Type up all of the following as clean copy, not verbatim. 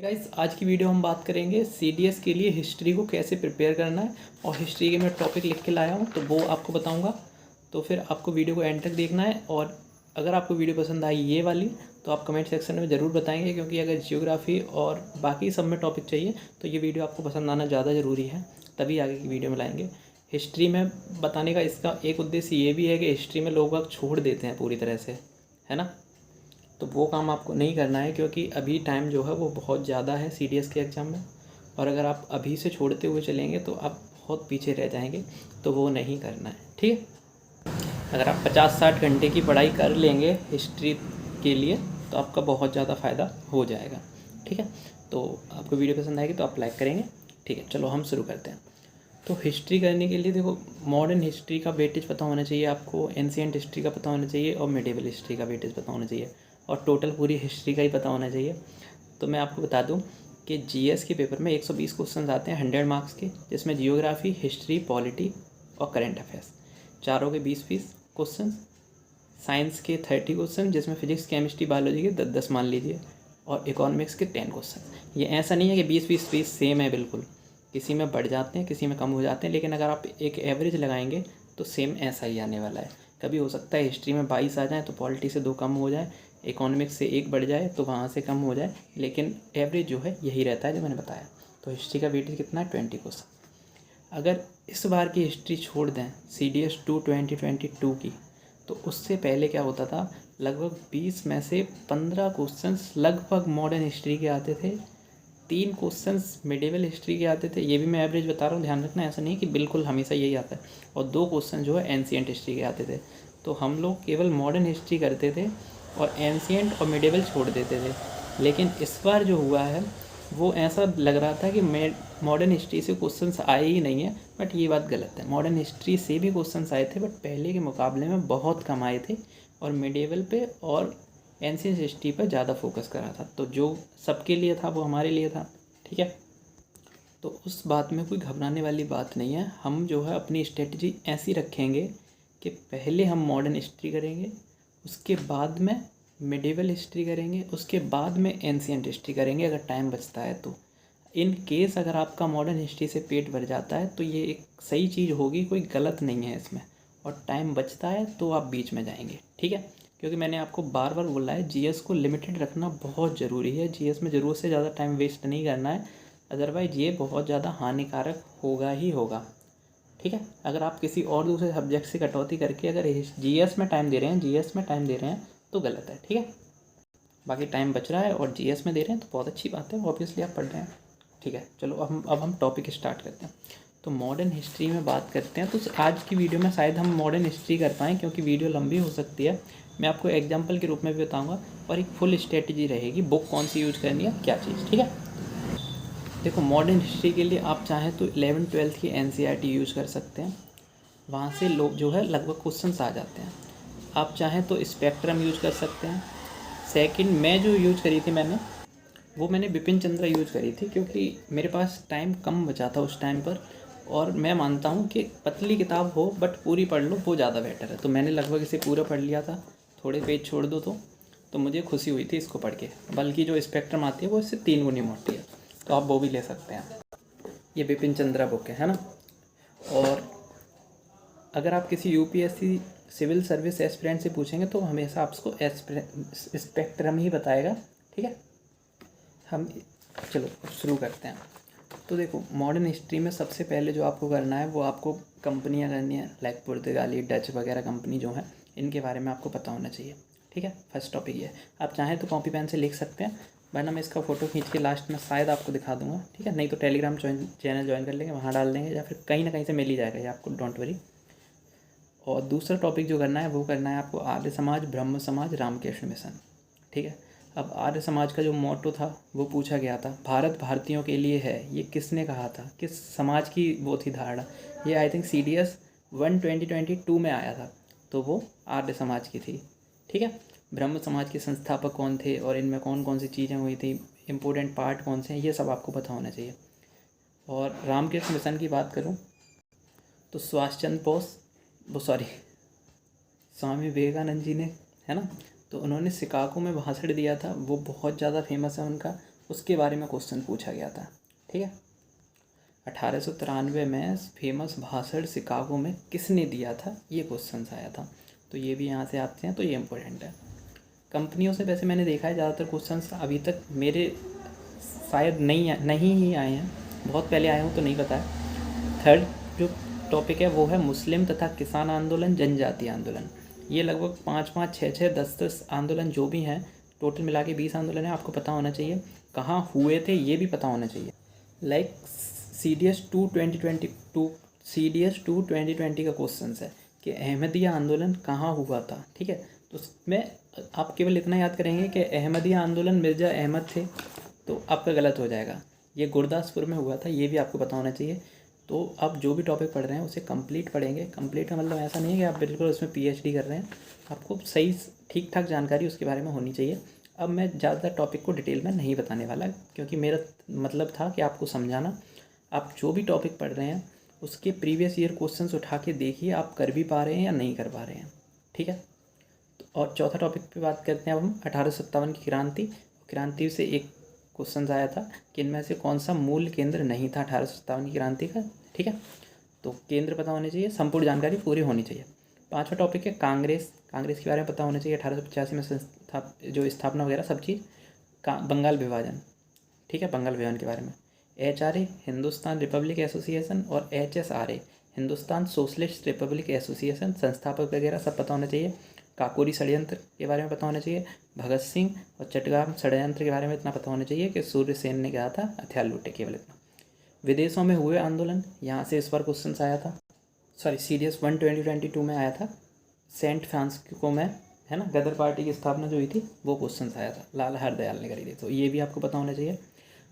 Guys, आज की video हम बात करेंगे सीडीएस के लिए हिस्ट्री को कैसे प्रिपेयर करना है। और हिस्ट्री के मैं टॉपिक लिख के लाया हूँ तो वो आपको बताऊँगा। तो फिर आपको वीडियो को एंड तक देखना है। और अगर आपको वीडियो पसंद आई ये वाली तो आप कमेंट सेक्शन में ज़रूर बताएंगे, क्योंकि अगर जियोग्राफी और बाकी सब में टॉपिक चाहिए तो ये वीडियो आपको पसंद आना ज़्यादा ज़रूरी है, तभी आगे की वीडियो में लाएंगे। हिस्ट्री में बताने का इसका एक उद्देश्य ये भी है कि हिस्ट्री में लोग वक्त छोड़ देते हैं पूरी तरह से, है ना। तो वो काम आपको नहीं करना है, क्योंकि अभी टाइम जो है वो बहुत ज़्यादा है सीडीएस के एग्ज़ाम में। और अगर आप अभी से छोड़ते हुए चलेंगे तो आप बहुत पीछे रह जाएंगे, तो वो नहीं करना है, ठीक है। अगर आप 50-60 घंटे की पढ़ाई कर लेंगे हिस्ट्री के लिए तो आपका बहुत ज़्यादा फ़ायदा हो जाएगा, ठीक है। तो आपको वीडियो पसंद आएगी तो आप लाइक करेंगे, ठीक है। चलो हम शुरू करते हैं। तो हिस्ट्री करने के लिए देखो, मॉडर्न हिस्ट्री का वेटेज पता होना चाहिए आपको, एंशिएंट हिस्ट्री का पता होना चाहिए और मिडिवल हिस्ट्री का वेटेज पता होना चाहिए, और टोटल पूरी हिस्ट्री का ही पता होना चाहिए। तो मैं आपको बता दूं कि जीएस के पेपर में 120 क्वेश्चन आते हैं 100 मार्क्स के, जिसमें जियोग्राफी, हिस्ट्री, पॉलिटी और करंट अफेयर्स चारों के 20-20 क्वेश्चन। साइंस के 30 क्वेश्चन, जिसमें फिजिक्स, केमिस्ट्री, बायोलॉजी के 10-10 मान लीजिए, और इकोनॉमिक्स के 10 क्वेश्चन। ये ऐसा नहीं है कि 20-20-20 सेम है, बिल्कुल किसी में बढ़ जाते हैं, किसी में कम हो जाते हैं, लेकिन अगर आप एक एवरेज लगाएंगे तो सेम ऐसा ही आने वाला है। कभी हो सकता है हिस्ट्री में 22 आ जाए तो पॉलिटी से 2 कम हो जाए, इकोनॉमिक्स से 1 बढ़ जाए तो वहाँ से कम हो जाए, लेकिन एवरेज जो है यही रहता है जो मैंने बताया। तो हिस्ट्री का वेटेज कितना है? 20 क्वेश्चन। अगर इस बार की हिस्ट्री छोड़ दें CDS 2 2022 की, तो उससे पहले क्या होता था, लगभग 20 में से 15 क्वेश्चंस लगभग मॉडर्न हिस्ट्री के आते थे, 3 क्वेश्चंस मिडिवल हिस्ट्री के आते थे। ये भी मैं एवरेज बता रहा हूँ, ध्यान रखना, ऐसा नहीं कि बिल्कुल हमेशा यही आता है। और 2 क्वेश्चन जो है एंशिएंट हिस्ट्री के आते थे। तो हम लोग केवल मॉडर्न हिस्ट्री करते थे और एंशिएंट और मिडिवल छोड़ देते थे। लेकिन इस बार जो हुआ है वो ऐसा लग रहा था कि मॉडर्न हिस्ट्री से क्वेश्चंस आए ही नहीं है, बट ये बात गलत है। मॉडर्न हिस्ट्री से भी क्वेश्चंस आए थे, बट पहले के मुकाबले में बहुत कम आए थे, और मिडिवल पे और एंशिएंट हिस्ट्री पर ज़्यादा फोकस करा था। तो जो सबके लिए था वो हमारे लिए था, ठीक है। तो उस बात में कोई घबराने वाली बात नहीं है। हम जो है अपनी स्ट्रेटजी ऐसी रखेंगे कि पहले हम मॉडर्न हिस्ट्री करेंगे, उसके बाद में मिडिवल हिस्ट्री करेंगे, उसके बाद में एंशिएंट हिस्ट्री करेंगे, अगर टाइम बचता है तो। इन केस अगर आपका मॉडर्न हिस्ट्री से पेट भर जाता है तो ये एक सही चीज़ होगी, कोई गलत नहीं है इसमें। और टाइम बचता है तो आप बीच में जाएंगे, ठीक है। क्योंकि मैंने आपको बार बार बोला है, जीएस को लिमिटेड रखना बहुत ज़रूरी है। जीएस में ज़रूरत से ज़्यादा टाइम वेस्ट नहीं करना है, अदरवाइज ये बहुत ज़्यादा हानिकारक होगा ही होगा, ठीक है। अगर आप किसी और दूसरे सब्जेक्ट से कटौती करके अगर जीएस में टाइम दे रहे हैं, तो गलत है, ठीक है। बाकी टाइम बच रहा है और जीएस में दे रहे हैं तो बहुत अच्छी बात है, ऑब्वियसली आप पढ़ रहे हैं, ठीक है। चलो अब हम टॉपिक स्टार्ट करते हैं। तो मॉडर्न हिस्ट्री में बात करते हैं। तो आज की वीडियो में शायद हम मॉडर्न हिस्ट्री कर पाएँ, क्योंकि वीडियो लंबी हो सकती है। मैं आपको एग्जाम्पल के रूप में भी बताऊँगा, और एक फुल स्ट्रेटजी रहेगी, बुक कौन सी यूज़ करनी है, क्या चीज़, ठीक है। देखो, मॉडर्न हिस्ट्री के लिए आप चाहें तो 11th-12th की NCERT यूज़ कर सकते हैं, वहाँ से लोग जो है लगभग क्वेश्चंस आ जाते हैं। आप चाहें तो स्पेक्ट्रम यूज़ कर सकते हैं। सेकंड, मैं जो यूज़ करी थी मैंने बिपिन चंद्र यूज़ करी थी, क्योंकि मेरे पास टाइम कम बचा था उस टाइम पर, और मैं मानता हूँ कि पतली किताब हो बट पूरी पढ़ लो वो ज़्यादा बेटर है। तो मैंने लगभग इसे पूरा पढ़ लिया था, थोड़े पेज छोड़ दो तो मुझे खुशी हुई थी इसको पढ़ के। बल्कि जो स्पेक्ट्रम आती है वो इससे 3 गुनी मोटी है, तो आप वो भी ले सकते हैं। ये बिपिन चंद्रा बुक है ना। और अगर आप किसी यूपीएससी सिविल सर्विस एस्पिरेंट से पूछेंगे तो हमेशा आपको स्पेक्ट्रम ही बताएगा, ठीक है। हम चलो शुरू करते हैं। तो देखो, मॉडर्न हिस्ट्री में सबसे पहले जो आपको करना है वो आपको कंपनियां करनी है, लाइक पुर्तगाली, डच वगैरह कंपनी जो है, इनके बारे में आपको पता होना चाहिए, ठीक है। फर्स्ट टॉपिक ये है। आप चाहें तो कॉपी पेन से लिख सकते हैं, वरना मैं इसका फ़ोटो खींच के लास्ट में शायद आपको दिखा दूंगा, ठीक है। नहीं तो टेलीग्राम चैनल ज्वाइन कर लेंगे, वहाँ डाल देंगे, या फिर कहीं ना कहीं से मिल ही जाएगा ये आपको, डोंट वरी। और दूसरा टॉपिक जो करना है वो करना है आपको आर्य समाज, ब्रह्म समाज, रामकृष्ण मिशन, ठीक है। अब आर्य समाज का जो मोटो था वो पूछा गया था, भारत भारतीयों के लिए है, ये किसने कहा था, किस समाज की वो थी धारणा। ये आई थिंक CDS 1 2022 में आया था, तो वो आर्य समाज की थी, ठीक है। ब्रह्म समाज के संस्थापक कौन थे और इनमें कौन कौन सी चीज़ें हुई थी, इंपॉर्टेंट पार्ट कौन से हैं, ये सब आपको पता होना चाहिए। और रामकृष्ण मिशन की बात करूँ तो सुभाष चंद्र बोस, वो सॉरी स्वामी विवेकानंद जी ने, है ना, तो उन्होंने शिकागो में भाषण दिया था, वो बहुत ज़्यादा फेमस है उनका। उसके बारे में क्वेश्चन पूछा गया था। ठीक है, 1893 में फेमस भाषण शिकागो में किसने दिया था, ये क्वेश्चन आया था। तो ये भी यहाँ से आते हैं, तो ये इम्पोर्टेंट है। कंपनियों से वैसे मैंने देखा है ज़्यादातर क्वेश्चंस अभी तक मेरे शायद नहीं ही आए हैं, बहुत पहले आए हूँ तो नहीं पता है। थर्ड जो टॉपिक है वो है मुस्लिम तथा किसान आंदोलन, जनजातीय आंदोलन। ये लगभग 5-5, 6-6, 10-10 आंदोलन जो भी हैं, टोटल मिला के 20 आंदोलन है। आपको पता होना चाहिए कहाँ हुए थे, ये भी पता होना चाहिए। लाइक CDS 2 2022 CDS 2 2020 का क्वेश्चन है कि अहमदिया आंदोलन कहाँ हुआ था। ठीक है, तो उसमें आप केवल इतना याद करेंगे कि अहमदिया आंदोलन मिर्ज़ा अहमद थे, तो आपका गलत हो जाएगा। ये गुरदासपुर में हुआ था, ये भी आपको पता होना चाहिए। तो आप जो भी टॉपिक पढ़ रहे हैं उसे कंप्लीट पढ़ेंगे। कंप्लीट का मतलब ऐसा नहीं है कि आप बिल्कुल उसमें PhD कर रहे हैं, आपको सही ठीक ठाक जानकारी उसके बारे में होनी चाहिए। अब मैं ज़्यादा टॉपिक को डिटेल में नहीं बताने वाला, क्योंकि मेरा मतलब था कि आपको समझाना। आप जो भी टॉपिक पढ़ रहे हैं उसके प्रीवियस ईयर क्वेश्चंस उठा के देखिए, आप कर भी पा रहे हैं या नहीं कर पा रहे हैं। ठीक है, और चौथा टॉपिक पे बात करते हैं अब हम 1857 की क्रांति। क्रांति से एक क्वेश्चन आया था कि इनमें से कौन सा मूल केंद्र नहीं था 1857 की क्रांति का। ठीक है, तो केंद्र पता होने चाहिए, संपूर्ण जानकारी पूरी होनी चाहिए। पांचवा टॉपिक है कांग्रेस। कांग्रेस के बारे में पता होना चाहिए, 1885 में जो स्थापना वगैरह सब चीज़। बंगाल विभाजन, ठीक है, बंगाल विभाजन के बारे में। HRA हिंदुस्तान रिपब्लिक एसोसिएशन और HSRA Hindustan socialist Republic association, संस्थापक वगैरह सब पता होना चाहिए। काकोरी षड्यंत्र के बारे में पता होना चाहिए। भगत सिंह और चटगाम षड्यंत्र के बारे में इतना पता होना चाहिए कि सूर्यसेन ने कहा था हथियार लूटे, केवल इतना। विदेशों में हुए आंदोलन, यहाँ से इस बार क्वेश्चन आया था, सॉरी CDS 1 2022 में आया था। सेंट फ्रांसिस्को में, है ना, गदर पार्टी की स्थापना जो हुई थी, वो क्वेश्चन आया था, लाला हरदयाल ने करी थी, तो ये भी आपको पता होना चाहिए।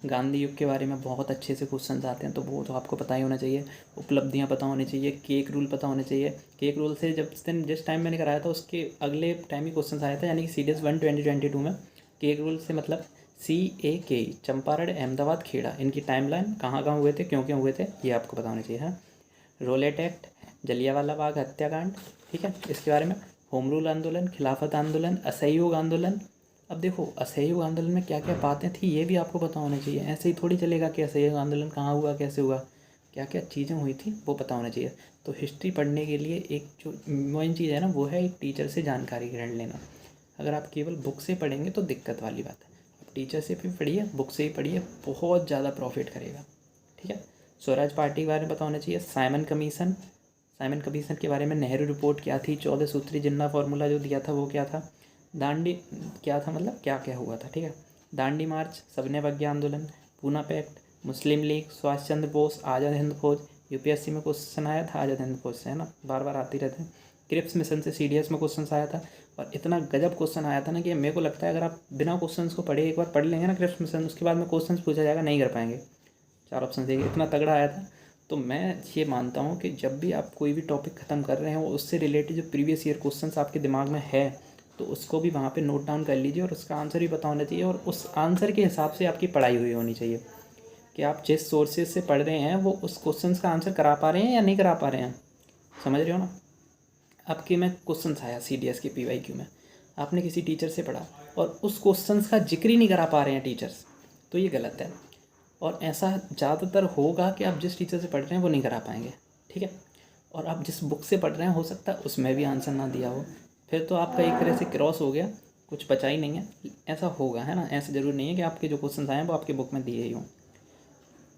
गांधी युग के बारे में बहुत अच्छे से क्वेश्चन आते हैं, तो वो तो आपको पता ही होना चाहिए। उपलब्धियां पता होनी चाहिए। केक रूल पता होने चाहिए। केक रूल से जिस टाइम मैंने कराया था उसके अगले टाइम ही क्वेश्चन आया था, यानी कि CDS 1 2022 में। केक रूल से मतलब CAK, चंपारण, अहमदाबाद, खेड़ा, इनकी टाइमलाइन कहाँ कहाँ हुए थे, क्यों क्यों हुए थे, ये आपको पता होना चाहिए। हाँ, रोलेट एक्ट, जलियांवाला बाग हत्याकांड, ठीक है, इसके बारे में। होम रूल आंदोलन, खिलाफत आंदोलन, असहयोग आंदोलन। अब देखो असहयोग आंदोलन में क्या क्या बातें थी, ये भी आपको पता होना चाहिए। ऐसे ही थोड़ी चलेगा कि असहयोग आंदोलन कहाँ हुआ, कैसे हुआ, क्या क्या चीज़ें हुई थी, वो पता होना चाहिए। तो हिस्ट्री पढ़ने के लिए एक जो मेन चीज़ है ना, वो है एक टीचर से जानकारी ग्रहण लेना। अगर आप केवल बुक से पढ़ेंगे तो दिक्कत वाली बात है। आप टीचर से भी पढ़िए, बुक से ही पढ़िए, बहुत ज़्यादा प्रॉफिट करेगा। ठीक है, स्वराज पार्टी के बारे में पता होना चाहिए। साइमन कमीशन के बारे में। नेहरू रिपोर्ट क्या थी, 14 सूत्री जिन्ना फार्मूला जो दिया था वो क्या था। दांडी क्या था, मतलब क्या क्या हुआ था। ठीक है, दांडी मार्च, सबने अवज्ञा आंदोलन, पूना पैक्ट, मुस्लिम लीग, सुभाष चंद्र बोस, आज़ाद हिंद फौज। UPSC में क्वेश्चन आया था आज़ाद हिंद फौज से, है ना, बार बार आती रहते हैं। क्रिप्स मिशन से CDS में क्वेश्चन आया था, और इतना गजब क्वेश्चन आया था ना कि मेरे को लगता है अगर आप बिना क्वेश्चन को पढ़े एक बार पढ़ लेंगे ना क्रिप्स मिशन, उसके बाद में क्वेश्चन पूछा जाएगा नहीं कर पाएंगे। 4 ऑप्शन देंगे, इतना तगड़ा आया था। तो मैं ये मानता हूँ कि जब भी आप कोई भी टॉपिक ख़त्म कर रहे हो, उससे रिलेटेड जो प्रीवियस ईयर क्वेश्चंस आपके दिमाग में है, तो उसको भी वहाँ पे नोट डाउन कर लीजिए, और उसका आंसर भी पता होना चाहिए, और उस आंसर के हिसाब से आपकी पढ़ाई हुई होनी चाहिए कि आप जिस सोर्सेज से पढ़ रहे हैं वो उस क्वेश्चंस का आंसर करा पा रहे हैं या नहीं करा पा रहे हैं। समझ रहे हो ना। आपके में क्वेश्चन आया CDS के PYQ में, आपने किसी टीचर से पढ़ा और उस क्वेश्चंस का जिक्र ही नहीं करा पा रहे हैं टीचर्स, तो ये गलत है। और ऐसा ज़्यादातर होगा कि आप जिस टीचर से पढ़ रहे हैं वो नहीं करा पाएंगे। ठीक है, और आप जिस बुक से पढ़ रहे हैं हो सकता है उसमें भी आंसर ना दिया हो, फिर तो आपका एक तरह से क्रॉस हो गया, कुछ बचा ही नहीं है। ऐसा होगा, है ना, ऐसा ज़रूरी नहीं है कि आपके जो क्वेश्चन आए हैं वो आपके बुक में दिए ही हों।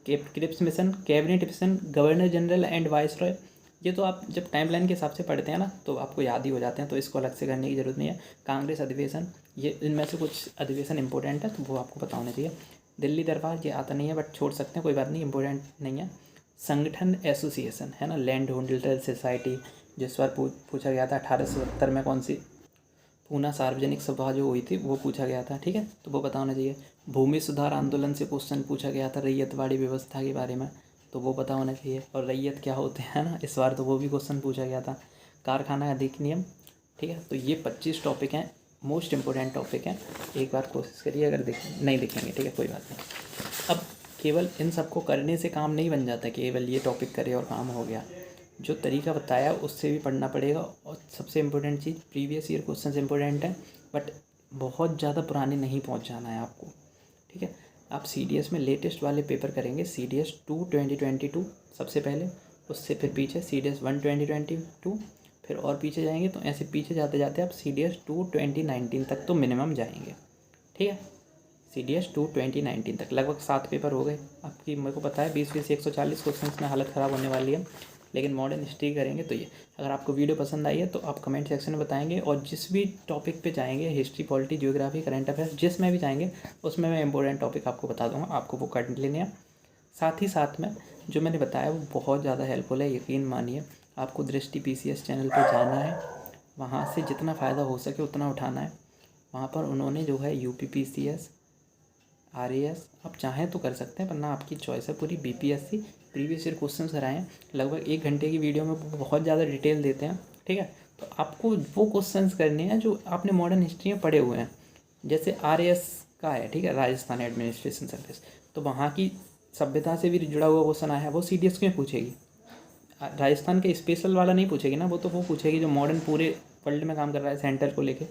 Cripps mission, cabinet mission, governor general and viceroy, ये तो आप जब टाइमलाइन के हिसाब से पढ़ते हैं ना तो आपको याद ही हो जाते हैं, तो इसको अलग से करने की ज़रूरत नहीं है। कांग्रेस अधिवेशन, ये इनमें से कुछ अधिवेशन इंपॉर्टेंट है तो वो आपको पता होना चाहिए। दिल्ली दरबार, ये आता नहीं है बट छोड़ सकते हैं, कोई बात नहीं, इंपॉर्टेंट नहीं है। संगठन एसोसिएशन, है ना, लैंड होल्डर सोसाइटी, जिस बार पूछा गया था 1870 में कौन सी पूना सार्वजनिक सभा जो हुई थी वो पूछा गया था। ठीक है, तो वो पता होना चाहिए। भूमि सुधार आंदोलन से क्वेश्चन पूछा गया था रैयतवाड़ी व्यवस्था के बारे में, तो वो पता होना चाहिए। और रैयत क्या होते हैं ना, इस बार तो वो भी क्वेश्चन पूछा गया था। कारखाना अधिनियम, ठीक है, तो ये 25 टॉपिक हैं, मोस्ट इंपॉर्टेंट टॉपिक हैं। एक बार कोशिश करिए, अगर नहीं दिखेंगे ठीक है कोई बात नहीं। अब केवल इन सबको करने से काम नहीं बन जाता, केवल ये टॉपिक करे और काम हो गया। जो तरीका बताया उससे भी पढ़ना पड़ेगा। और सबसे इम्पोर्टेंट चीज़, प्रीवियस ईयर क्वेश्चन इंपॉर्टेंट है बट बहुत ज़्यादा पुराने नहीं पहुंच जाना है आपको। ठीक है, आप CDS में लेटेस्ट वाले पेपर करेंगे, CDS 2 2022 सबसे पहले, उससे फिर पीछे CDS 1 2022, फिर और पीछे जाएंगे। तो ऐसे पीछे जाते जाते आप CDS 2 2019 तक तो मिनिमम जाएंगे, ठीक है। CDS 2 2019 तक लगभग 7 पेपर हो गए आपकी। मेरे को पता है 20 140 क्वेश्चन में हालत ख़राब होने वाली है, लेकिन मॉडर्न हिस्ट्री करेंगे तो ये। अगर आपको वीडियो पसंद आई है तो आप कमेंट सेक्शन में बताएंगे, और जिस भी टॉपिक पे जाएंगे, history, polity, geography, current affairs, जिसमें भी जाएंगे उसमें मैं इंपॉर्टेंट टॉपिक आपको बता दूंगा, आपको वो कर लेने हैं। साथ ही साथ में जो मैंने बताया वो बहुत ज़्यादा हेल्पफुल है, यकीन मानिए। आपको दृष्टि PCS चैनल पर जाना है, वहाँ से जितना फ़ायदा हो सके उतना उठाना है। वहाँ पर उन्होंने जो है UP PCS, RAS आप चाहें तो कर सकते हैं, वरना आपकी चॉइस है पूरी। BPSC प्रीवियस ईयर क्वेश्चन कराए हैं, लगभग 1 घंटे की वीडियो में बहुत ज़्यादा डिटेल देते हैं, ठीक है। तो आपको वो क्वेश्चंस करने हैं जो आपने मॉडर्न हिस्ट्री में पढ़े हुए हैं। जैसे RAS का है, ठीक है, राजस्थान एडमिनिस्ट्रेशन सर्विस, तो वहाँ की सभ्यता से भी जुड़ा हुआ क्वेश्चन आया है, वो CDS में पूछेगी। राजस्थान के स्पेशल वाला नहीं पूछेगी ना, वो पूछेगी जो मॉडर्न पूरे वर्ल्ड में काम कर रहा है सेंटर को लेके।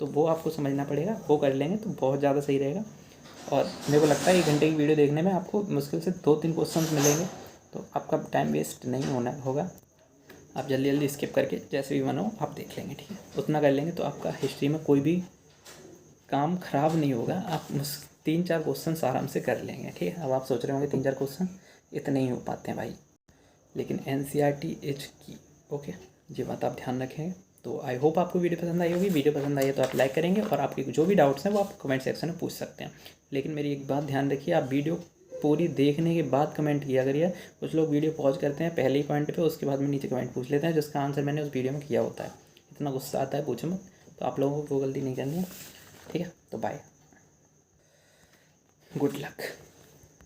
तो वो आपको समझना पड़ेगा, वो कर लेंगे तो बहुत ज़्यादा सही रहेगा। और मेरे को लगता है 1 घंटे की वीडियो देखने में आपको मुश्किल से 2-3 क्वेश्चन मिलेंगे, तो आपका टाइम वेस्ट नहीं होगा। आप जल्दी जल्दी स्किप करके जैसे भी मन हो आप देख लेंगे, ठीक है। उतना कर लेंगे तो आपका हिस्ट्री में कोई भी काम ख़राब नहीं होगा। आप 3-4 क्वेश्चन आराम से कर लेंगे, ठीक है। अब आप सोच रहे होंगे 3-4 क्वेश्चन इतने ही हो पाते हैं भाई, लेकिन NCERT एज की, ओके, ये बात आप ध्यान रखें। तो आई होप आपको वीडियो पसंद आई होगी। वीडियो पसंद आई है तो आप लाइक करेंगे, और आपके जो भी डाउट्स हैं वो आप कमेंट सेक्शन में पूछ सकते हैं। लेकिन मेरी एक बात ध्यान रखिए, आप वीडियो पूरी देखने के बाद कमेंट किया करिए। कुछ लोग वीडियो पॉज करते हैं पहले ही पॉइंट पे, उसके बाद में नीचे कमेंट पूछ लेते हैं जिसका आंसर मैंने उस वीडियो में किया होता है। इतना गुस्सा आता है पूछो मत। तो आप लोगों को वो गलती नहीं करनी है, ठीक है। तो बाय, गुड लक।